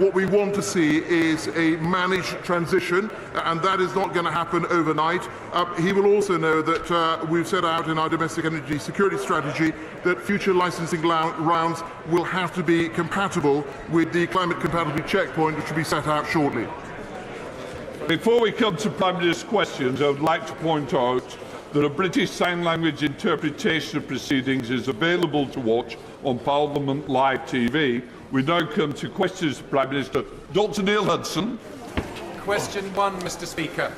What we want to see is a managed transition, and that is not going to happen overnight. He will also know that we've set out in our domestic energy security strategy that future licensing rounds will have to be compatible with the climate compatibility checkpoint, which will be set out shortly. Before we come to Prime Minister's questions, I would like to point out that a British Sign Language interpretation of proceedings is available to watch on Parliament Live TV. We now come to questions to Prime Minister. Dr Neil Hudson. Question 1, Mr Speaker.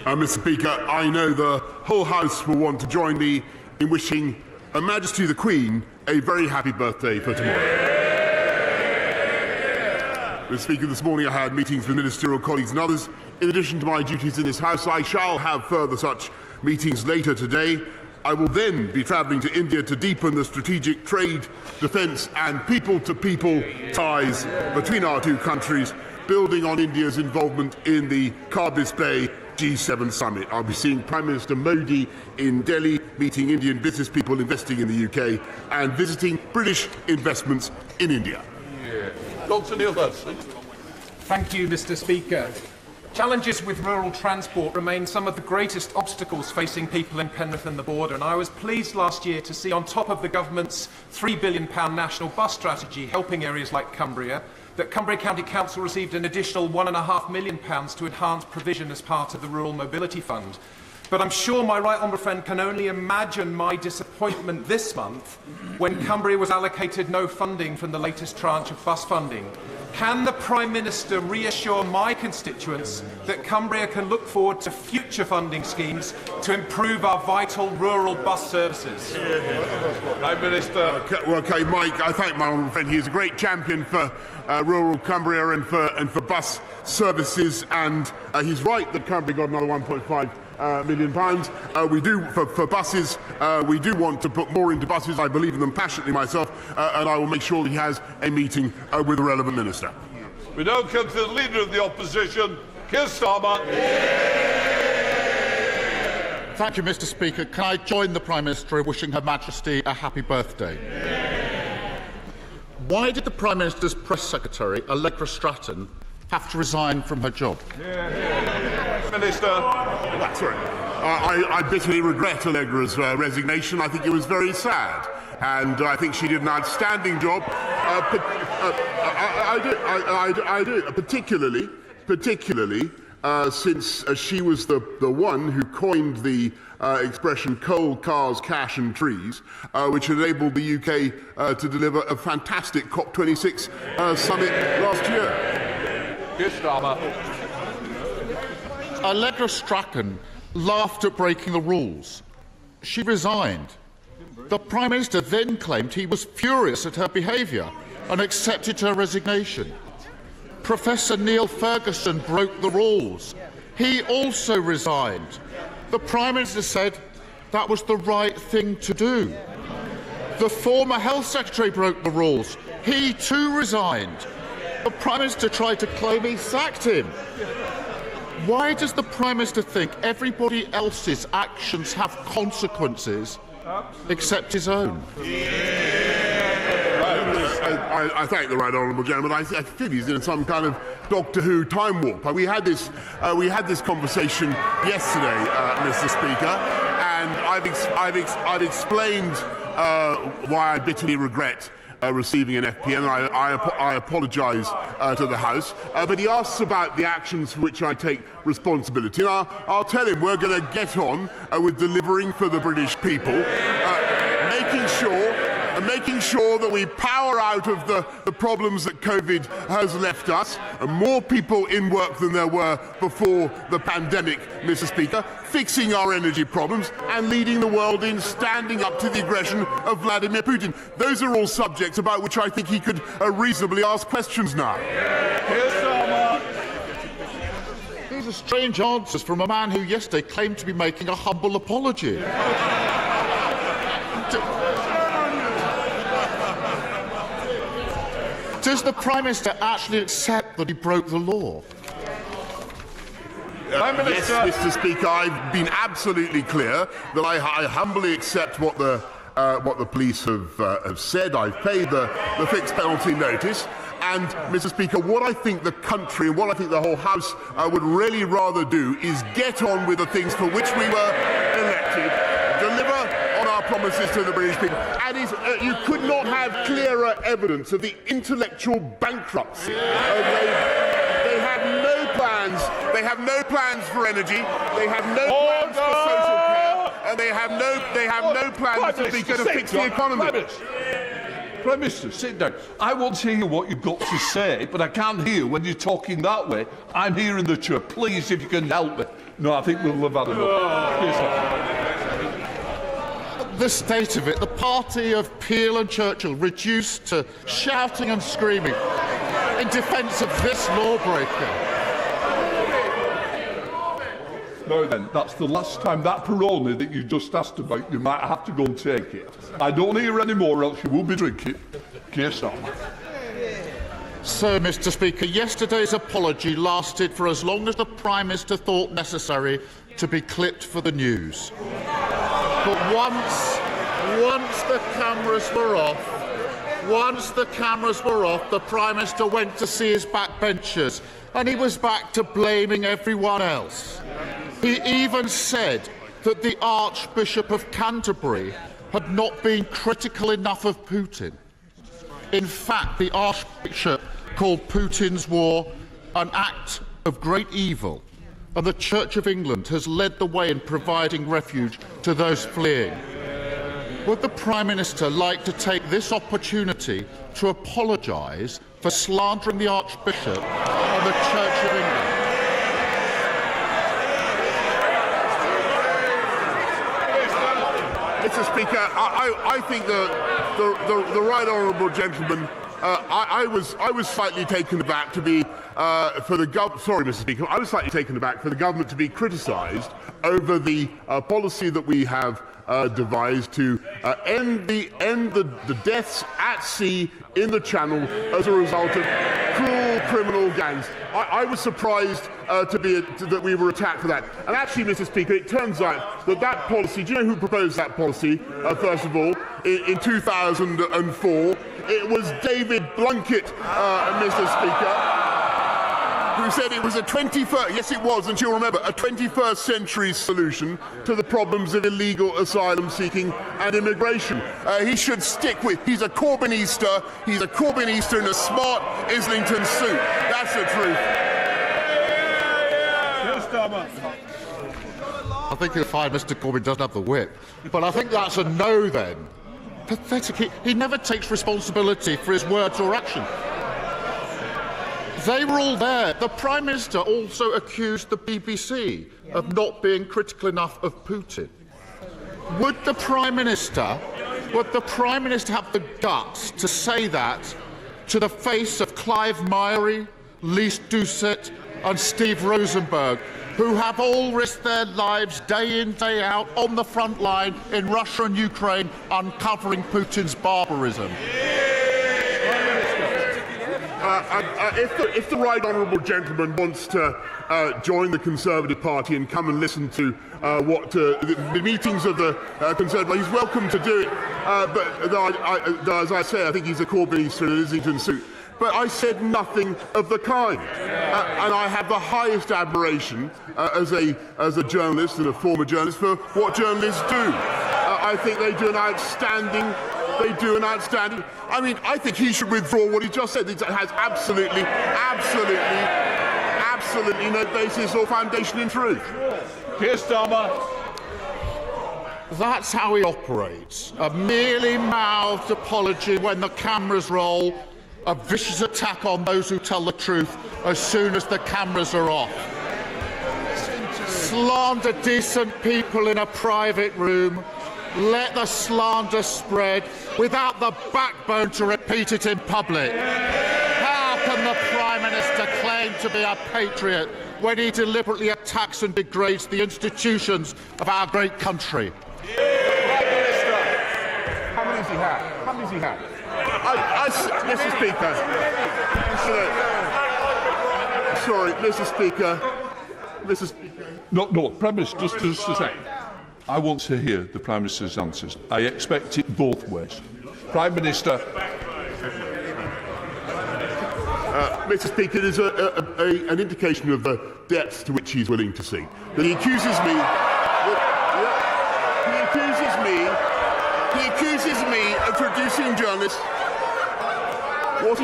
Mr Speaker, I know the whole House will want to join me in wishing Her Majesty the Queen a very happy birthday for tomorrow. Mr Speaker, this morning I had meetings with ministerial colleagues and others. In addition to my duties in this House, I shall have further such meetings later today. I will then be travelling to India to deepen the strategic trade, defence and people-to-people ties between our two countries, building on India's involvement in the Carbis Bay G7 summit. I'll be seeing Prime Minister Modi in Delhi, meeting Indian business people investing in the UK and visiting British investments in India. Dr Neil Hudson. Thank you, Mr Speaker. Challenges with rural transport remain some of the greatest obstacles facing people in Penrith and the border, and I was pleased last year to see, on top of the government's £3 billion national bus strategy helping areas like Cumbria, that Cumbria County Council received an additional £1.5 million to enhance provision as part of the Rural Mobility Fund. But I'm sure my right honourable friend can only imagine my disappointment this month when Cumbria was allocated no funding from the latest tranche of bus funding. Can the Prime Minister reassure my constituents that Cumbria can look forward to future funding schemes to improve our vital rural bus services? Prime Minister. Okay, Mike, I thank my honourable friend. He is a great champion for rural Cumbria and for bus services, and he's right that Cumbria got another £1.5 million. We do for buses. We do want to put more into buses. I believe in them passionately myself, and I will make sure that he has a meeting with the relevant minister. We now come to the Leader of the Opposition, Keir Starmer. Thank you, Mr Speaker. Can I join the Prime Minister in wishing Her Majesty a happy birthday? Why did the Prime Minister's Press Secretary, Allegra Stratton, have to resign from her job? Minister. Sorry. I bitterly regret Allegra's resignation. I think it was very sad, and I think she did an outstanding job. I do, particularly since she was the one who coined the expression coal, cars, cash and trees, which enabled the UK to deliver a fantastic COP26 summit last year. Allegra Stratton laughed at breaking the rules. She resigned. The Prime Minister then claimed he was furious at her behaviour and accepted her resignation. Professor Neil Ferguson broke the rules. He also resigned. The Prime Minister said that was the right thing to do. The former Health Secretary broke the rules. He too resigned. The Prime Minister tried to claim he sacked him. Why does the Prime Minister think everybody else's actions have consequences except his own? I thank the right honourable gentleman. I feel he's in some kind of Doctor Who time warp. We had this conversation yesterday, Mr. Speaker, and I've explained why I bitterly regret receiving an FPN, and I apologise to the House. But he asks about the actions for which I take responsibility. And I'll tell him we're going to get on with delivering for the British people, making sure that we power out of the problems that COVID has left us, and more people in work than there were before the pandemic, Mr. Speaker, fixing our energy problems and leading the world in standing up to the aggression of Vladimir Putin. Those are all subjects about which I think he could reasonably ask questions now. These are strange answers from a man who yesterday claimed to be making a humble apology. Does the Prime Minister actually accept that he broke the law? Yes, Mr. Speaker, I've been absolutely clear that I humbly accept what the what the police have said. I've paid the fixed penalty notice. And, Mr. Speaker, what I think the country and what I think the whole House would really rather do is get on with the things for which we were elected, deliver on our promises to the British people. And you could not have clearer evidence of the intellectual bankruptcy of Labour. They have no plans. They have no plans for energy. They have no plans for social care, and they have no plans, Mr. Speaker, to fix the economy. Prime Minister, sit down. I want to hear what you've got to say, but I can't hear when you're talking that way. I'm here in the chair. Please, if you can help me. No, I think we'll have had enough. Yes, The state of it, the party of Peel and Churchill reduced to shouting and screaming in defence of this lawbreaker. Now then, that's the last time that Peroni that you just asked about, you might have to go and take it. I don't hear any more, else you will be drinking. Case on. So, Mr. Speaker, yesterday's apology lasted for as long as the Prime Minister thought necessary to be clipped for the news. But once the cameras were off, the Prime Minister went to see his backbenchers, and he was back to blaming everyone else. He even said that the Archbishop of Canterbury had not been critical enough of Putin. In fact, the Archbishop called Putin's war an act of great evil, and the Church of England has led the way in providing refuge to those fleeing. Would the Prime Minister like to take this opportunity to apologise for slandering the Archbishop and the Church of England? Mr. Speaker, I think the right honourable gentleman. I was slightly taken aback to be Sorry, Mr. Speaker. I was slightly taken aback for the government to be criticised over the policy that we have devised to end the deaths at sea in the Channel as a result of cruel criminal gangs. I was surprised that we were attacked for that. And actually, Mr. Speaker, it turns out that that policy, do you know who proposed that policy, first of all, in 2004? It was David Blunkett, Mr. Speaker, who said it was a 21st, yes it was, and you'll remember, a 21st century solution to the problems of illegal asylum seeking and immigration. He should stick with, he's a Corbynister in a smart Islington suit. That's the truth. I think you'll find Mr. Corbyn doesn't have the whip, but I think that's a no then. Pathetic. He never takes responsibility for his words or action. They were all there. The Prime Minister also accused the BBC of not being critical enough of Putin. Would the Prime Minister have the guts to say that to the face of Clive Myrie, Lise Doucet and Steve Rosenberg, who have all risked their lives day in, day out on the front line in Russia and Ukraine, uncovering Putin's barbarism? If the right honourable gentleman wants to join the Conservative Party and come and listen to the meetings of the Conservative Party, he's welcome to do it. But as I say, I think he's a Corbynister in an Islington suit. But I said nothing of the kind, and I have the highest admiration as a journalist and a former journalist for what journalists do. I think they do an outstanding. I mean, I think he should withdraw what he just said. It has absolutely no basis or foundation in truth. Keir Starmer. That's how he operates. A merely mouthed apology when the cameras roll, a vicious attack on those who tell the truth as soon as the cameras are off. Slander decent people in a private room. Let the slander spread without the backbone to repeat it in public. How can the Prime Minister claim to be a patriot when he deliberately attacks and degrades the institutions of our great country? How many does he have? Mr. Speaker. Sorry, Mr. Speaker. No, Prime Minister, just a second. I want to hear the Prime Minister's answers. I expect it both ways. Prime Minister. Mr. Speaker, there's an indication of the depth to which he's willing to see. That he accuses me of traducing journalists. What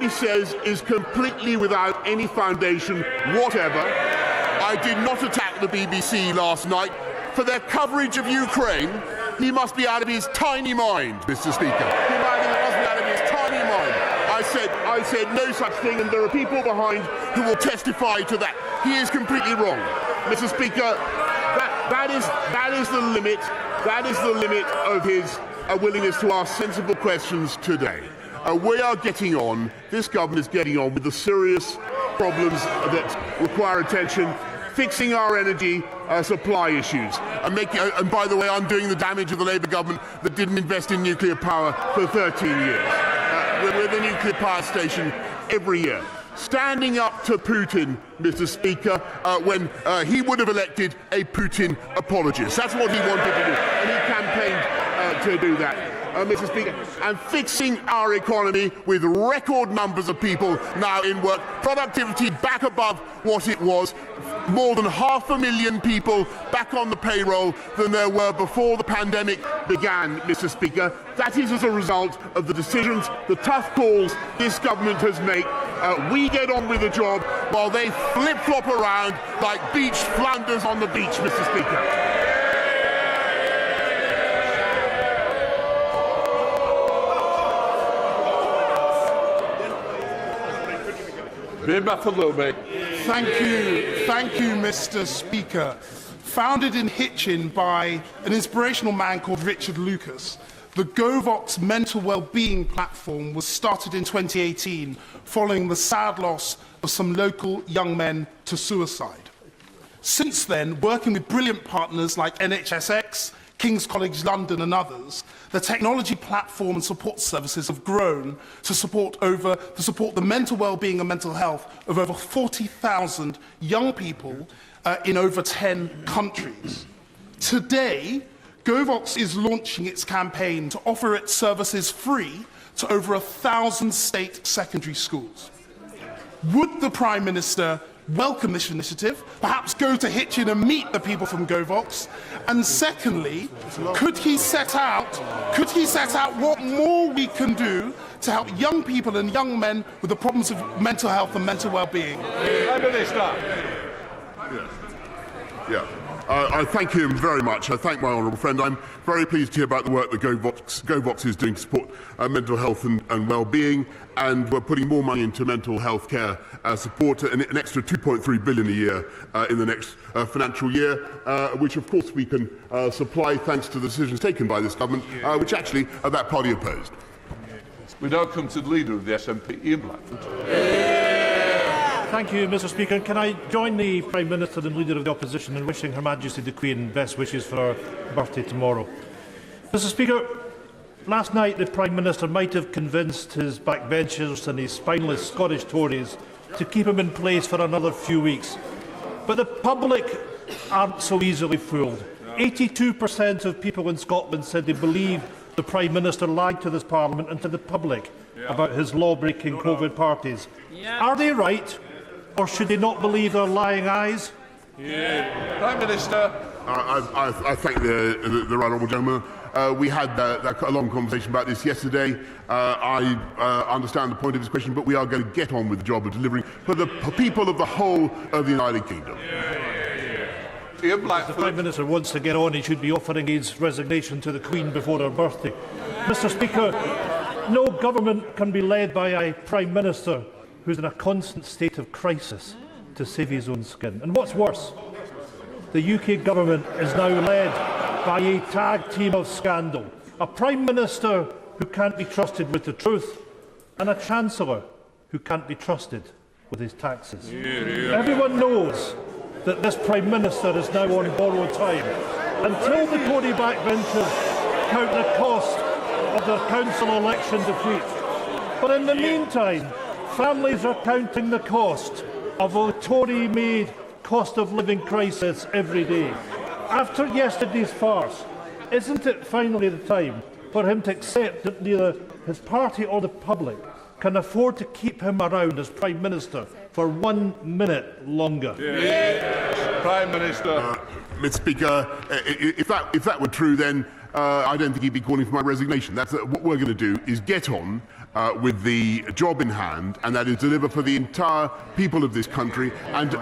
he says is completely without any foundation whatever. I did not attack the BBC last night for their coverage of Ukraine. He must be out of his tiny mind, Mr. Speaker. He must be out of his tiny mind. I said no such thing, and there are people behind who will testify to that. He is completely wrong, Mr. Speaker. That is the limit. That is the limit of his willingness to ask sensible questions today. We are getting on. This government is getting on with the serious problems that require attention. Fixing our energy supply issues, and by the way, undoing the damage of the Labour government that didn't invest in nuclear power for 13 years. With a nuclear power station every year. Standing up to Putin, Mr. Speaker, when he would have elected a Putin apologist. That's what he wanted to do, and he campaigned to do that. Mr. Speaker, and fixing our economy with record numbers of people now in work, productivity back above what it was, more than 500,000 people back on the payroll than there were before the pandemic began, Mr. Speaker. That is as a result of the decisions, the tough calls this government has made. We get on with the job while they flip-flop around like beached Flanders on the beach, Mr. Speaker. Thank you, Mr. Speaker. Founded in Hitchin by an inspirational man called Richard Lucas, the GoVox mental well-being platform was started in 2018 following the sad loss of some local young men to suicide. Since then, working with brilliant partners like NHSX, King's College London and others, the technology platform and support services have grown to support the mental well-being and mental health of over 40,000 young people in over 10 countries. Today, GoVox is launching its campaign to offer its services free to over 1,000 state secondary schools. Would the Prime Minister welcome this initiative, perhaps go to Hitchin and meet the people from GoVox? And secondly, could he set out what more we can do to help young people and young men with the problems of mental health and mental well-being? Prime Minister. I thank him very much. I thank my honourable friend. I'm very pleased to hear about the work that GoVox is doing to support mental health and well-being, and we're putting more money into mental health care support, an extra £2.3 billion a year in the next financial year, which of course we can supply thanks to the decisions taken by this government, which actually that party opposed. We now come to the Leader of the SNP, Ian Blackford. Thank you, Mr. Speaker. Can I join the Prime Minister and Leader of the Opposition in wishing Her Majesty the Queen best wishes for her birthday tomorrow? Mr. Speaker, last night the Prime Minister might have convinced his backbenchers and his spineless Scottish Tories to keep him in place for another few weeks. But the public aren't so easily fooled. 82% of people in Scotland said they believe the Prime Minister lied to this Parliament and to the public about his law-breaking COVID parties. Are they right? Or should they not believe their lying eyes? Prime Minister. I thank the right honourable gentleman. We had a long conversation about this yesterday. I understand the point of his question, but we are going to get on with the job of delivering for the people of the whole of the United Kingdom. If the Prime Minister wants to get on, he should be offering his resignation to the Queen before her birthday. Mr. Speaker, no government can be led by a Prime Minister who's in a constant state of crisis to save his own skin. And what's worse, the UK government is now led by a tag team of scandal. A Prime Minister who can't be trusted with the truth, and a Chancellor who can't be trusted with his taxes. Everyone knows that this Prime Minister is now on borrowed time until the Tory backbenchers count the cost of their council election defeat. But in the meantime, families are counting the cost of a Tory-made cost of living crisis every day. After yesterday's farce, isn't it finally the time for him to accept that neither his party or the public can afford to keep him around as Prime Minister for 1 minute longer? Prime Minister. Mr. Speaker, if that were true, then I don't think he'd be calling for my resignation. What we're going to do is get on with the job in hand, and that is deliver for the entire people of this country. And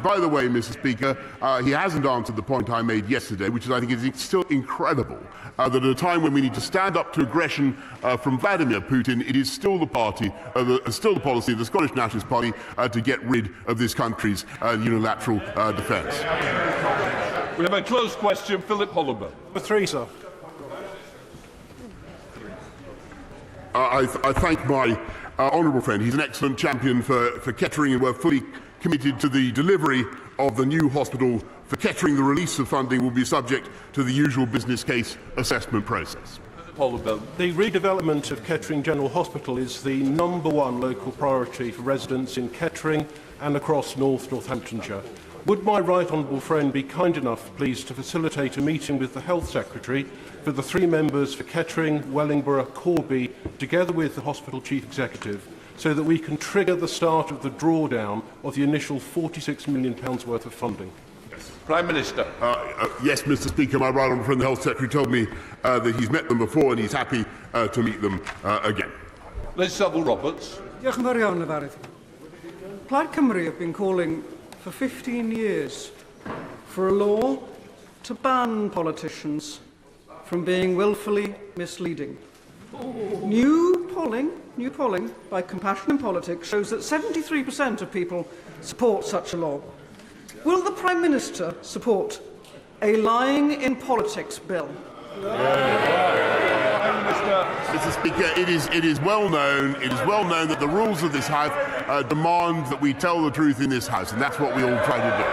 by the way, Mr. Speaker, he hasn't answered the point I made yesterday, which is I think is still incredible that at a time when we need to stand up to aggression from Vladimir Putin, it is still the policy of the Scottish Nationalist Party to get rid of this country's unilateral defence. We have a close question, Philip Holloway. Number 3, sir. I thank my honourable friend. He's an excellent champion for Kettering, and we're fully committed to the delivery of the new hospital for Kettering. The release of funding will be subject to the usual business case assessment process. The redevelopment of Kettering General Hospital is the #1 local priority for residents in Kettering and across Northamptonshire. Would my right honourable friend be kind enough, please, to facilitate a meeting with the Health Secretary for the 3 members for Kettering, Wellingborough, Corby, together with the Hospital Chief Executive, so that we can trigger the start of the drawdown of the initial £46 million worth of funding? Prime Minister. Yes, Mr. Speaker, my right honourable friend, the Health Secretary, told me that he's met them before and he's happy to meet them again. Liz Saville-Roberts. Diolch yn fawr iawn, Yfarydd. Plaid Cymru have been calling for 15 years for a law to ban politicians from being willfully misleading. New polling by Compassion in Politics shows that 73% of people support such a law. Will the Prime Minister support a lying in politics bill? Mr. Speaker, it is well known that the rules of this House demand that we tell the truth in this House, and that's what we all try to do.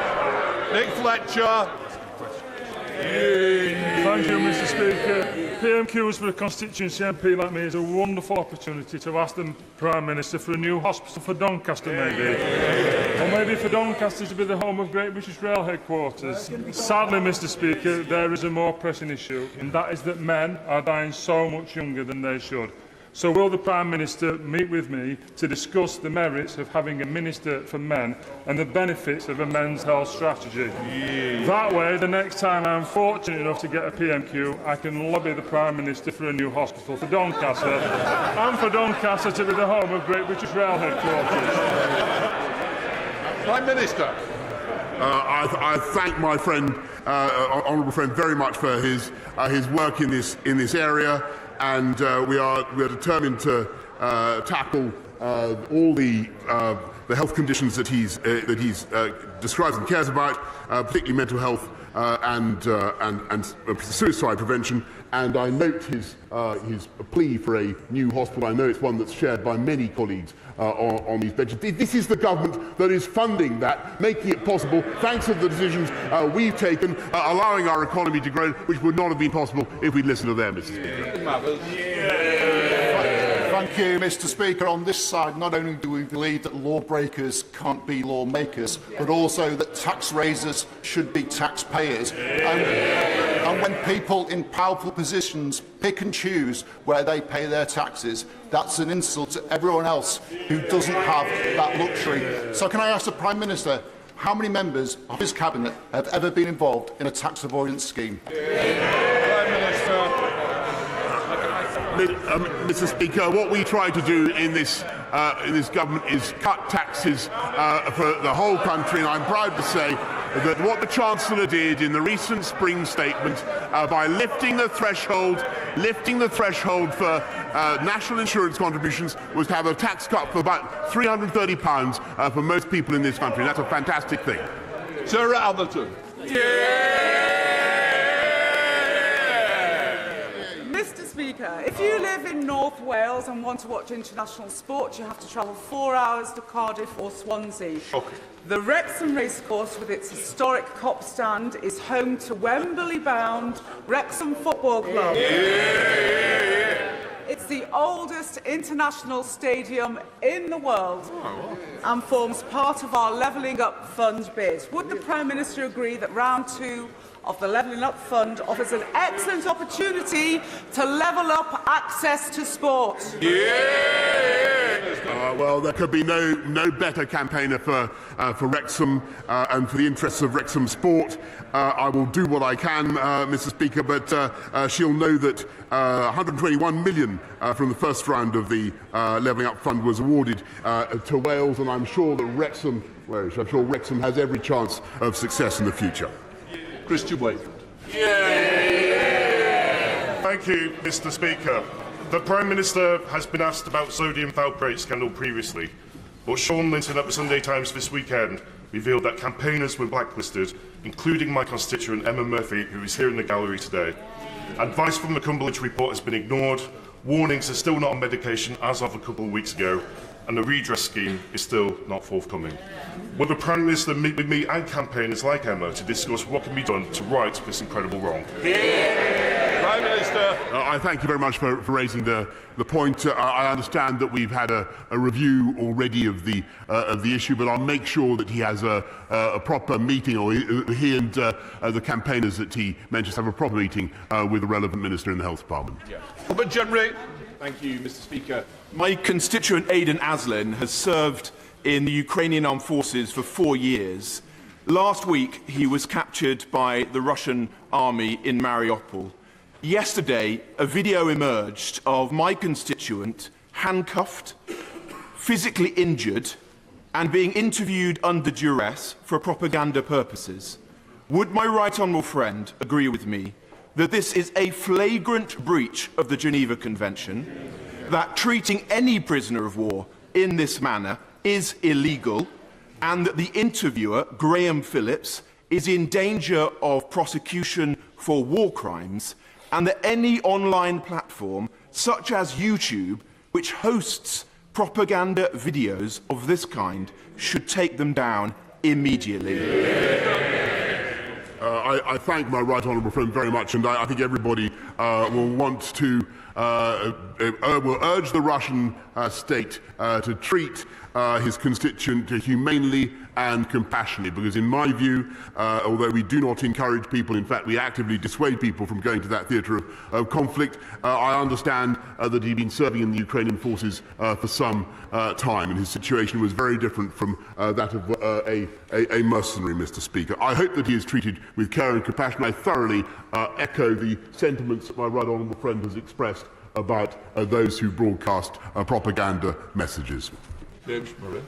Nick Fletcher. Thank you, Mr. Speaker. PMQs for a constituency MP like me is a wonderful opportunity to ask the Prime Minister for a new hospital for Doncaster, maybe. Or maybe for Doncaster to be the home of Great British Rail headquarters. Sadly, Mr. Speaker, there is a more pressing issue, and that is that men are dying so much younger than they should. So will the Prime Minister meet with me to discuss the merits of having a Minister for Men and the benefits of a men's health strategy? That way, the next time I'm fortunate enough to get a PMQ, I can lobby the Prime Minister for a new hospital for Doncaster and for Doncaster to be the home of Great British Rail headquarters. Prime Minister. I thank my friend, honourable friend, very much for his work in this area. And we are determined to tackle all the health conditions that he's describes and cares about, particularly mental health and suicide prevention. And I note his plea for a new hospital. I know it's one that's shared by many colleagues on these benches. This is the government that is funding that, making it possible, thanks to the decisions we've taken, allowing our economy to grow, which would not have been possible if we'd listened to them, Mr. Speaker. Thank you, Mr. Speaker. On this side, not only do we believe that lawbreakers can't be lawmakers, but also that tax raisers should be taxpayers. And when people in powerful positions pick and choose where they pay their taxes, that's an insult to everyone else who doesn't have that luxury. So can I ask the Prime Minister, how many members of his cabinet have ever been involved in a tax avoidance scheme? Prime Minister. Mr. Speaker, what we try to do in this government is cut taxes for the whole country, and I'm proud to say that what the Chancellor did in the recent spring statement by lifting the threshold for national insurance contributions was to have a tax cut for about £330 for most people in this country. That's a fantastic thing. Sarah Atherton. Mr. Speaker, if you live in North Wales and want to watch international sport, you have to travel 4 hours to Cardiff or Swansea. Okay. The Wrexham Racecourse, with its historic cop stand, is home to Wembley-bound Wrexham Football Club. It's the oldest international stadium in the world and forms part of our Levelling Up Fund bid. Would the Prime Minister agree that round 2 of the Levelling Up Fund offers an excellent opportunity to level up access to sport. Well, there could be no better campaigner for Wrexham and for the interests of Wrexham sport. I will do what I can, Mr. Speaker, but she'll know that 121 million from the first round of the Levelling Up Fund was awarded to Wales, and I'm sure that Wrexham has every chance of success in the future. Christian Wakefield. Thank you, Mr. Speaker. The Prime Minister has been asked about sodium valproate scandal previously, but Sean Linton at the Sunday Times this weekend revealed that campaigners were blacklisted, including my constituent Emma Murphy, who is here in the gallery today. Advice from the Cumberland report has been ignored, warnings are still not on medication as of a couple of weeks ago, and the redress scheme is still not forthcoming. Will the Prime Minister meet with me and campaigners like Emma to discuss what can be done to right this incredible wrong? Prime Minister. I thank you very much for raising the point. I understand that we've had a review already of the issue, but I'll make sure that he has a proper meeting, or he and the campaigners that he mentions have a proper meeting with the relevant minister in the Health Department. Robert Jenry. Thank you, Mr. Speaker. My constituent Aidan Aslin has served in the Ukrainian armed forces for 4 years. Last week, he was captured by the Russian army in Mariupol. Yesterday, a video emerged of my constituent handcuffed, physically injured, and being interviewed under duress for propaganda purposes. Would my right honourable friend agree with me that this is a flagrant breach of the Geneva Convention, that treating any prisoner of war in this manner is illegal, and that the interviewer, Graham Phillips, is in danger of prosecution for war crimes, and that any online platform, such as YouTube, which hosts propaganda videos of this kind, should take them down immediately? I thank my right honourable friend very much, and I think everybody will want to will urge the Russian state to treat his constituent humanely and compassionately, because in my view, although we do not encourage people, in fact we actively dissuade people from going to that theatre of conflict, I understand that he'd been serving in the Ukrainian forces for some time, and his situation was very different from that of a mercenary, Mr. Speaker. I hope that he is treated with care and compassion. I thoroughly echo the sentiments that my right honourable friend has expressed about those who broadcast propaganda messages. James Murray.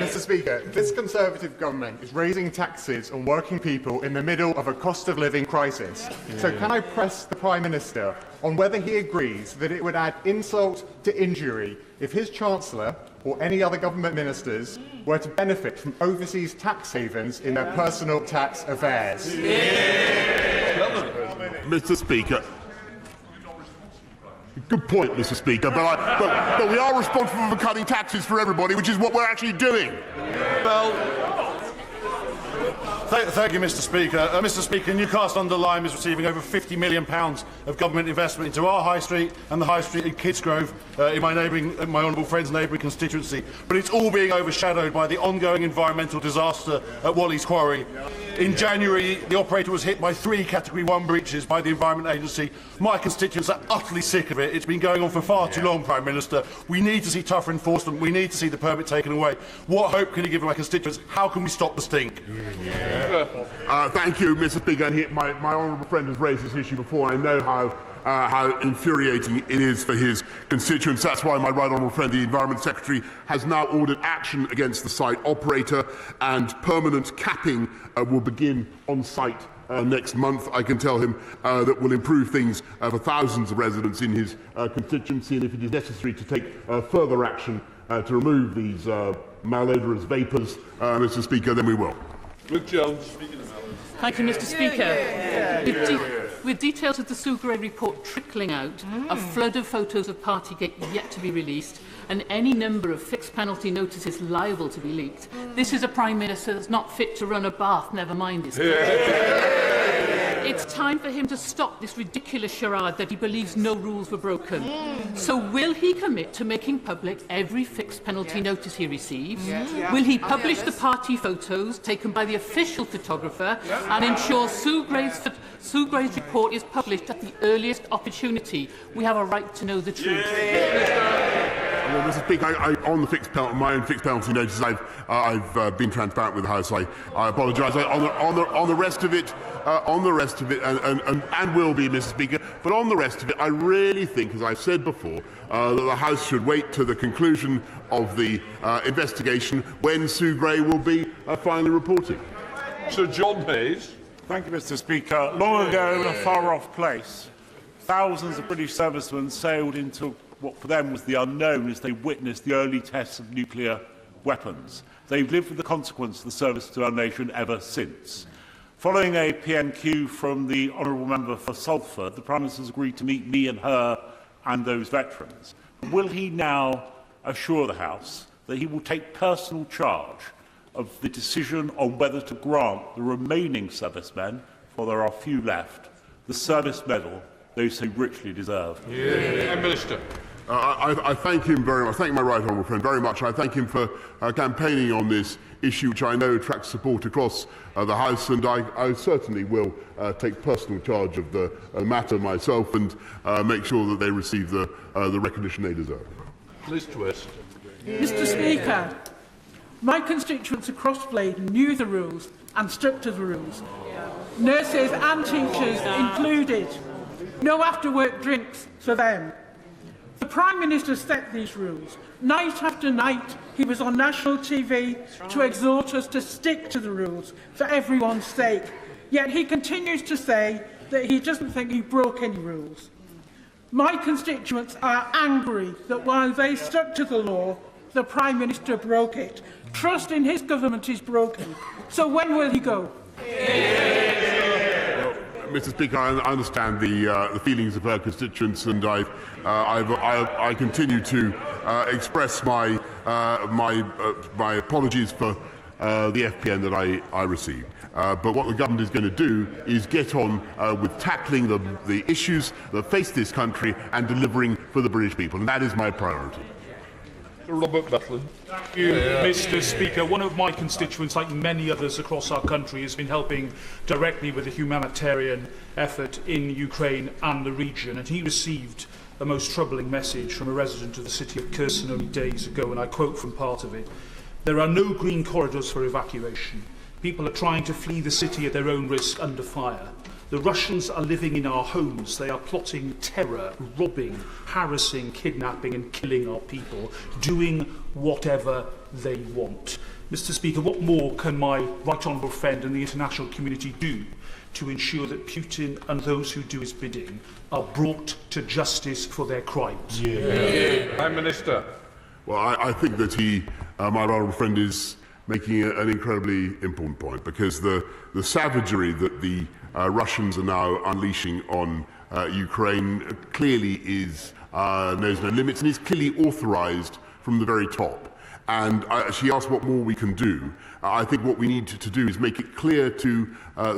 Mr. Speaker, this Conservative government is raising taxes on working people in the middle of a cost of living crisis. So can I press the Prime Minister on whether he agrees that it would add insult to injury if his Chancellor or any other government ministers were to benefit from overseas tax havens in their personal tax affairs? Mr. Speaker. Good point, Mr. Speaker, but we are responsible for cutting taxes for everybody, which is what we're actually doing. Thank you, Mr. Speaker. Mr. Speaker, Newcastle-under-Lyme is receiving over £50 million of government investment into our High Street and the High Street in Kidsgrove, in my honourable friend's neighbouring constituency. But it's all being overshadowed by the ongoing environmental disaster at Wally's Quarry. In January, the operator was hit by 3 Category 1 breaches by the Environment Agency. My constituents are utterly sick of it. It's been going on for far too long, Prime Minister. We need to see tougher enforcement. We need to see the permit taken away. What hope can you give my constituents? How can we stop the stink? Thank you, Mr. Speaker. And my honourable friend has raised this issue before. I know how infuriating it is for his constituents. That's why my right honourable friend, the Environment Secretary, has now ordered action against the site operator, and permanent capping will begin on site next month. I can tell him that will improve things for thousands of residents in his constituency, and if it is necessary to take further action to remove these malodorous vapours, Mr. Speaker, then we will. Luke Jones. Thank you, Mr. Speaker. With details of the Sunak report trickling out, a flood of photos of partygate yet to be released, and any number of fixed penalty notices liable to be leaked, this is a Prime Minister that's not fit to run a bath, never mind his It's time for him to stop this ridiculous charade that he believes no rules were broken. So will he commit to making public every fixed penalty notice he receives? Will he publish the party photos taken by the official photographer and ensure Sue Gray's report is published at the earliest opportunity? We have a right to know the truth. Well, Mr. Speaker, on the my own fixed penalty notices, I've been transparent with the House. I apologise. On the rest of it, and will be, Mr. Speaker. But on the rest of it, I really think, as I've said before, that the House should wait to the conclusion of the investigation when Sue Gray will be finally reporting. Sir John Hayes. Thank you, Mr. Speaker. Long ago, in a far-off place, thousands of British servicemen sailed into what for them was the unknown as they witnessed the early tests of nuclear weapons. They've lived with the consequence of the service to our nation ever since. Following a PMQ from the Honourable Member for Salford, the Prime Minister has agreed to meet me and her and those veterans. Will he now assure the House that he will take personal charge of the decision on whether to grant the remaining servicemen, for there are few left, the service medal they so richly deserve? Prime Minister. I thank him very much. Thank my right honourable friend very much. I thank him for campaigning on this issue, which I know attracts support across the House, and I certainly will take personal charge of the matter myself and make sure that they receive the recognition they deserve. Liz Twist. Mr. Speaker, my constituents across Bladen knew the rules and stuck to the rules. Nurses and teachers included. No after-work drinks for them. The Prime Minister set these rules. Night after night, he was on national TV to exhort us to stick to the rules for everyone's sake. Yet he continues to say that he doesn't think he broke any rules. My constituents are angry that while they stuck to the law, the Prime Minister broke it. Trust in his government is broken. So when will he go? Mr. Speaker, I understand the feelings of her constituents, and I continue to express my apologies for the FPN that I received. But what the government is going to do is get on with tackling the issues that face this country and delivering for the British people, and that is my priority. Robert Butland. Thank you, Mr. Speaker. One of my constituents, like many others across our country, has been helping directly with the humanitarian effort in Ukraine and the region, and he received a most troubling message from a resident of the city of Kherson only days ago, and I quote from part of it. "There are no green corridors for evacuation. People are trying to flee the city at their own risk under fire. The Russians are living in our homes. They are plotting terror, robbing, harassing, kidnapping and killing our people, doing whatever they want." Mr. Speaker, what more can my right honourable friend and the international community do to ensure that Putin and those who do his bidding are brought to justice for their crimes? Prime Minister. Well, I think that my honourable friend is making an incredibly important point, because the savagery that the Russians are now unleashing on Ukraine clearly knows no limits and is clearly authorised from the very top. And she asked what more we can do. I think what we need to do is make it clear to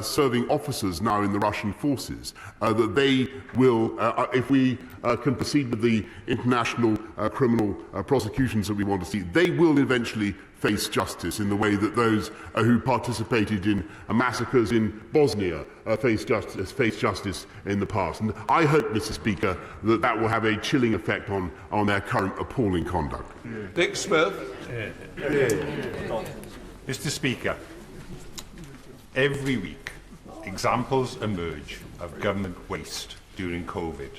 serving officers now in the Russian forces that they will, if we can proceed with the international criminal prosecutions that we want to see, they will eventually face justice in the way that those who participated in massacres in Bosnia faced justice in the past. And I hope, Mr. Speaker, that will have a chilling effect on their current appalling conduct. Dick Smith. Mr. Speaker, every week examples emerge of government waste during COVID.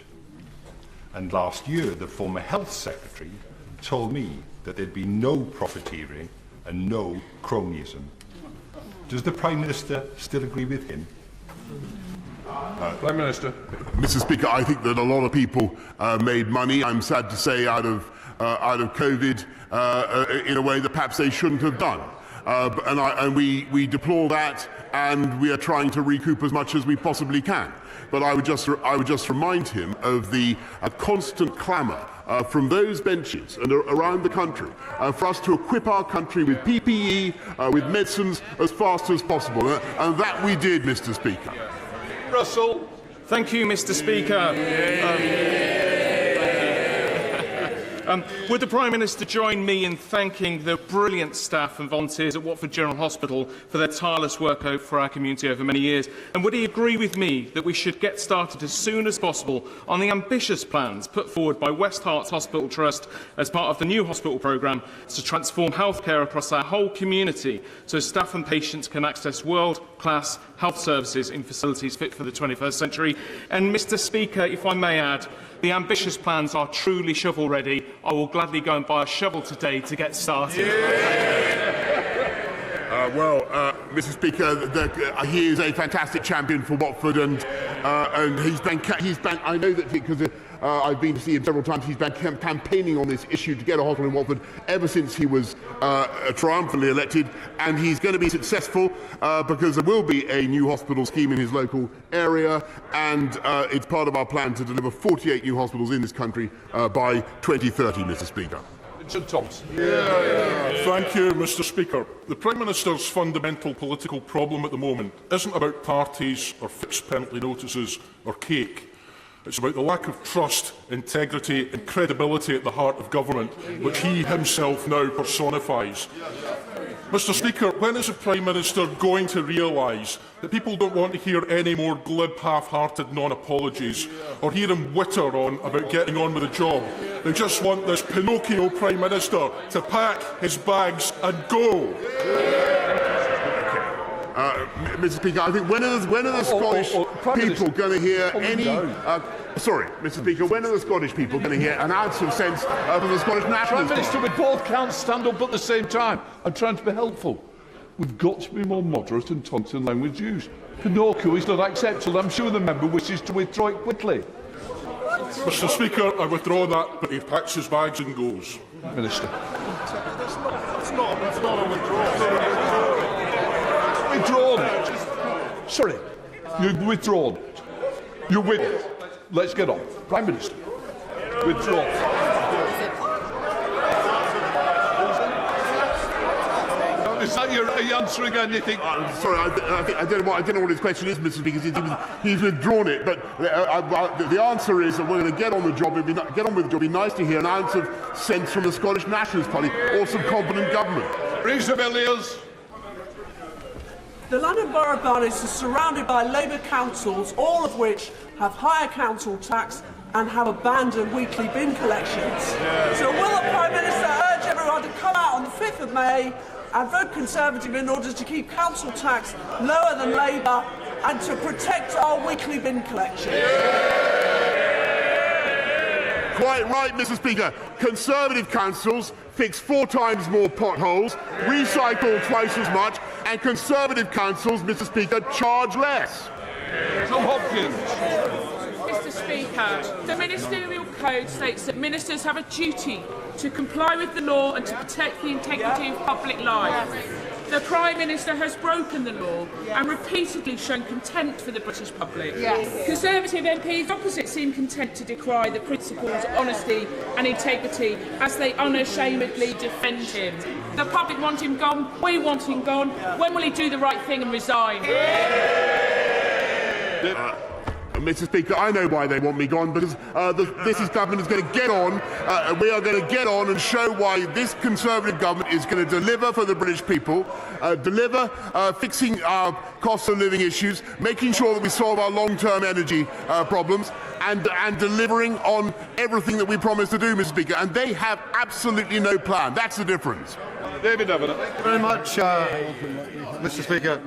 And last year, the former Health Secretary told me that there'd be no profiteering and no cronyism. Does the Prime Minister still agree with him? Prime Minister. Mr. Speaker, I think that a lot of people made money, I'm sad to say, out of COVID in a way that perhaps they shouldn't have done. And we deplore that, and we are trying to recoup as much as we possibly can. But I would just remind him of the constant clamour from those benches and around the country for us to equip our country with PPE, with medicines as fast as possible. And that we did, Mr. Speaker. Russell. Thank you, Mr. Speaker. Would the Prime Minister join me in thanking the brilliant staff and volunteers at Watford General Hospital for their tireless work for our community over many years? And would he agree with me that we should get started as soon as possible on the ambitious plans put forward by West Herts Hospital Trust as part of the new hospital programme to transform healthcare across our whole community so staff and patients can access world-class health services in facilities fit for the 21st century? And, Mr. Speaker, if I may add, the ambitious plans are truly shovel-ready. I will gladly go and buy a shovel today to get started. Mr. Speaker, he is a fantastic champion for Watford, and he's been. I know that because I've been to see him several times. He's been campaigning on this issue to get a hospital in Watford ever since he was triumphantly elected, and he's going to be successful because there will be a new hospital scheme in his local area, and it's part of our plan to deliver 48 new hospitals in this country by 2030, Mr. Speaker. Thompson. Thank you, Mr. Speaker. The Prime Minister's fundamental political problem at the moment isn't about parties or fixed penalty notices or cake. It's about the lack of trust, integrity and credibility at the heart of government, which he himself now personifies. Mr. Speaker, when is the Prime Minister going to realise that people don't want to hear any more glib, half-hearted non-apologies or hear him witter on about getting on with the job? They just want this Pinocchio Prime Minister to pack his bags and go. Mr. Speaker, I think when are the Scottish people going to hear any... sorry, Mr. Speaker, when are the Scottish people going to hear an ounce of sense from the Scottish Nationals? Prime Minister, we both can't stand up at the same time. I'm trying to be helpful. We've got to be more moderate and taunting language use. Pinocchio is not acceptable. I'm sure the member wishes to withdraw it quickly. Mr. Speaker, I withdraw that, but he packs his bags and goes. Minister. That's not a withdrawal. Withdrawn. Sorry, you've withdrawn. You win it. Let's get on. Prime Minister. Withdraw. Is that are you answering anything? Sorry, I don't know what his question is, Mr. Speaker. He's withdrawn it, but the answer is that we're going to get on with the job. It'd be nice to hear an ounce of sense from the Scottish Nationalist Party or some competent government. Rhys Villiers. The London Borough boroughs are surrounded by Labour councils, all of which have higher council tax and have abandoned weekly bin collections. So will the Prime Minister urge everyone to come out on the 5th of May and vote Conservative in order to keep council tax lower than Labour and to protect our weekly bin collection? Quite right, Mr. Speaker. Conservative councils fix 4 times more potholes, recycle twice as much, and Conservative councils, Mr. Speaker, charge less. Tom Hopkins. Mr. Speaker, the Ministerial Code states that ministers have a duty to comply with the law and to protect the integrity of public life. The Prime Minister has broken the law and repeatedly shown contempt for the British public. Conservative MPs opposite seem content to decry the principles of honesty and integrity as they unashamedly defend him. The public want him gone, we want him gone. When will he do the right thing and resign? Mr. Speaker, I know why they want me gone, because this government is going to get on. We are going to get on and show why this Conservative government is going to deliver for the British people, fixing our cost of living issues, making sure that we solve our long-term energy problems, and delivering on everything that we promised to do, Mr. Speaker. And they have absolutely no plan. That's the difference. David Evan. Thank you very much, Mr. Speaker.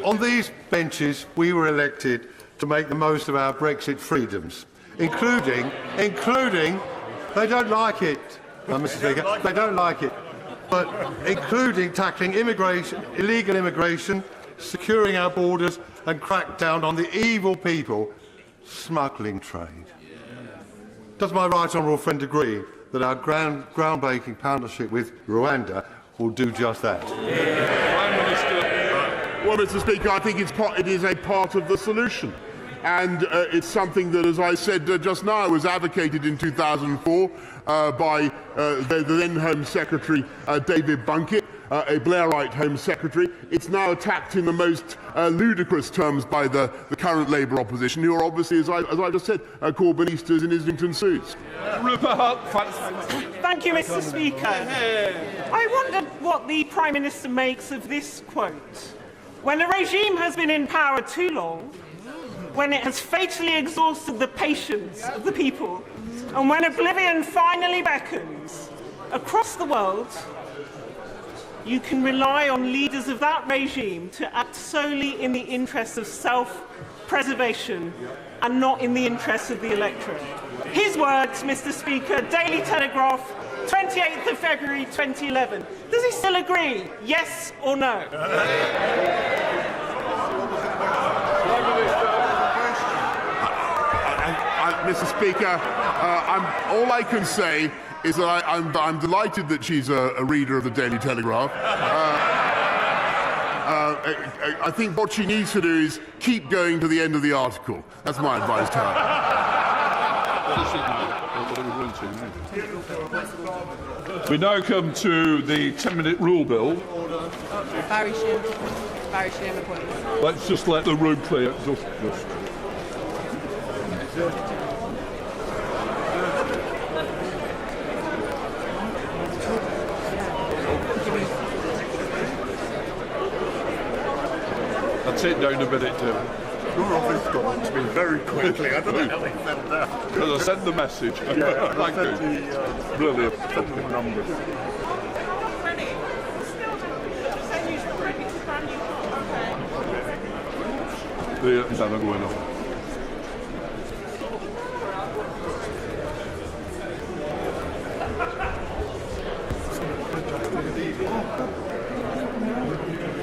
On these benches, we were elected to make the most of our Brexit freedoms, including they don't like it, Mr. Speaker, they don't like it, but including tackling immigration, illegal immigration, securing our borders and crack down on the evil people smuggling trade. Does my right honourable friend agree that our groundbreaking partnership with Rwanda will do just that? Well, Mr. Speaker, I think it is a part of the solution. And it's something that, as I said just now, was advocated in 2004 by the then Home Secretary David Bunkett. a Blairite Home Secretary. It's now attacked in the most ludicrous terms by the current Labour opposition, who are obviously, as I just said, Corbynistas in Islington suits. Thank you, Mr. Speaker. I wondered what the Prime Minister makes of this quote. When a regime has been in power too long, when it has fatally exhausted the patience of the people, and when oblivion finally beckons, across the world, you can rely on leaders of that regime to act solely in the interests of self-preservation and not in the interests of the electorate. His words, Mr. Speaker, Daily Telegraph, 28th of February 2011. Does he still agree? Yes or no? Mr. Speaker, all I can say is that I'm delighted that she's a reader of the Daily Telegraph. I think what she needs to do is keep going to the end of the article. That's my advice to her. We now come to the 10-minute rule bill. Barry Shearman, please. Let's just let the room clear. That's it, down a minute, Tim. Your office got to me very quickly. I don't know how they fell down. Because I sent the message. Yeah, Thank you. Brilliant. Numbers. The going on.